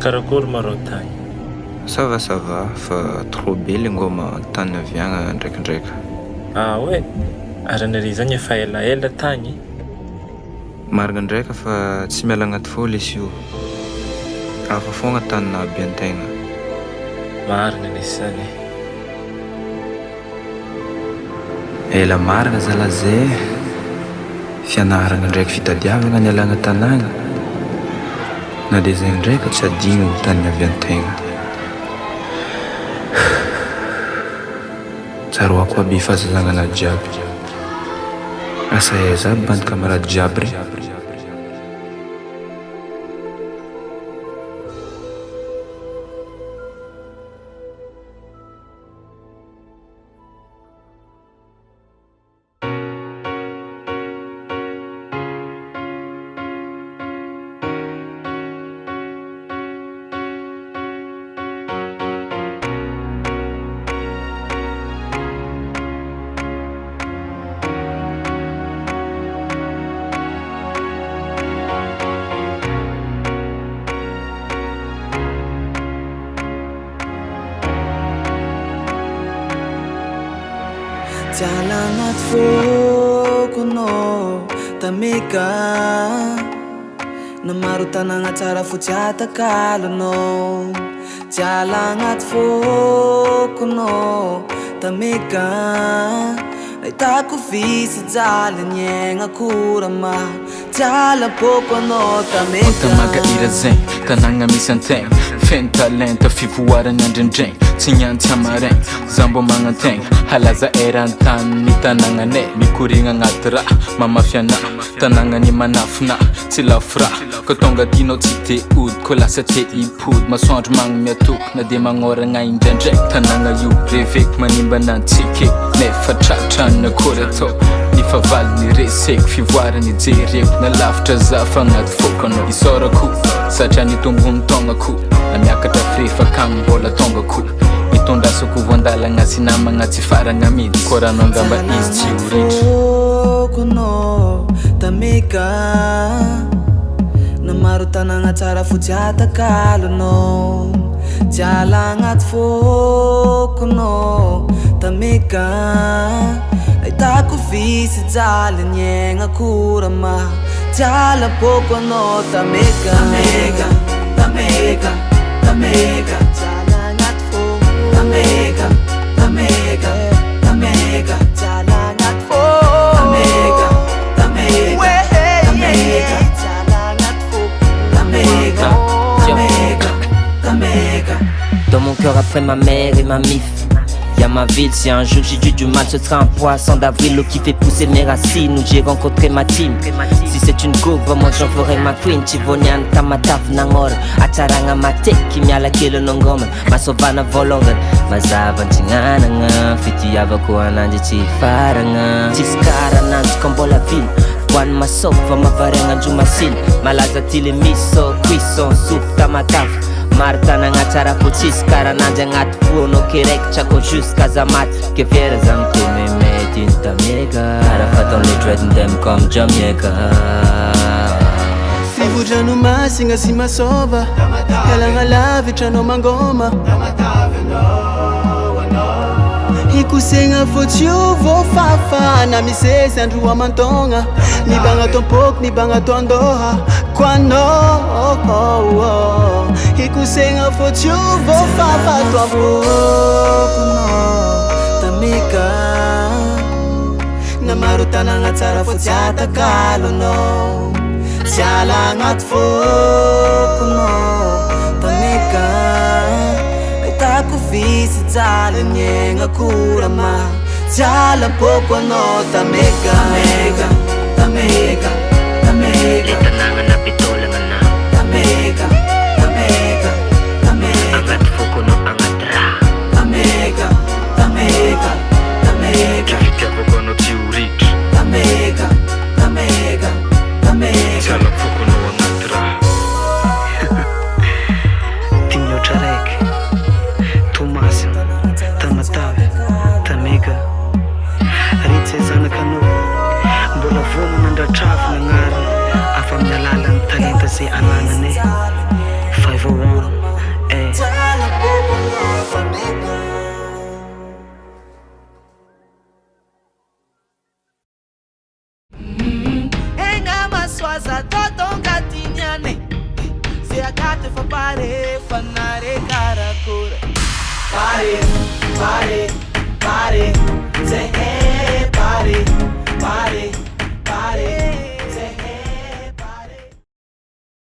karakory marao tagny? Ça va, fa trop be le ngoma tany aviagna ndraikindraika. Ah ouais, ary nary zany efa ela tagny. Marina ndraika fa tsy miala agnaty fô lesy io. Hafa fogna tany nahabe antegna. Marina nisy zany. Ela marina zala zay. Fianarana ndraiky fitadiavana ny alagna tanàgna. Na dia zay ndraika tsy adigno tany niavian-tegna. Tsaroako aby fahazazagna jiaby. Asa aiza aby bandy camarade jiaby re. Jalanat fokono tamika Namaru tananga tsara fotsy atakalonao Jalanat fokono tamika Ahitako visy jaly niaigna korama Jala pokono tamika Tamaga irazay, tanagna misy antegna Feno talenta fivoarana andrendregny Tsy niantsy amaraigny, zambo magnantegna Halaza eran-tany ny tanagnanay Mikorigna agnaty raha, mamafiana Tanagnany manafina, tsy lafira Ko tonga tinao tsy te ody, ko lasa te hipody Masoandro magny miatoko, na de magnoragna indraindray Tanagna io, reveko manimba nantsike Nefa tratrany akory atao Ny favaly ny reseko, fivoarany jereko Na lavitra zafa agnaty fokano Isorako, satria ny tombony tognako Na miakatra frefa kagny mbola tongako Itondrasako voandalagna sy namagna tsy faragna midy Ko rano angamba izy tsy horitry Fokono tamika Namaru tanagna tsara fotsy atakalonao Jala agnaty fokono tamika Ahitako visy jaly niaigna korama Jala pokono tamika Tamika Jala agnaty fokono Tamika Jala agnaty fokono Dans mon cœur après ma mère et ma mif Y'a ma ville, si un jour j'ai dû du mal, ce sera un poisson d'avril qui fait pousser mes racines, où j'ai rencontré ma team. Si c'est une go, moi j'en ferai ma queen. Chivonian kamatav nangor, acharanga mate, kimiala kilo nongoma, masovana volongan, mazavan tingananga, fiti avako anandi chifaranga, chiskara nanti kombola ville. Wan masova mavarenga jumasil, malaza tile miso, cuisson, soupe kamatav. Marta na nga tsara potsisy karananjy agnaty fono keraiky trako jusqu'à zamat ke fiera zany tomemety ny tameka Kara fataon le dread ndemy comme Jamaica Fivodrano masigna sy masova Ialagna lavitranao mangoma Ikosegna fotsy io voafafa Na misesy andro amantogna Ny bagna tompoko, ny bagna tondoha Koanao Ikosegna fotsy io voafafa Toafokono tamika Namaru tanagna tsara fotsy atakalonao Jala agnaty fokono tamika Ahitako visy jaly niaigna korama Jala pokono tamika Le tanagna napitolagna na Tamika Agnaty fokono agnaty raha Fitiavako anao tsy horitry Tamika Tsy ala fokono agnaty raha Dimy oatra raiky Tomasina, Tamatavy, Tamika Ritsy zanakanao Mbola vono nandratravy nagnarana Afa amin'ny alalan'ny talenta zay anagnanay 501 Hey. Enga maswaza todo gatinyane. Se agate fa pare fanare karakura. Pare, pare.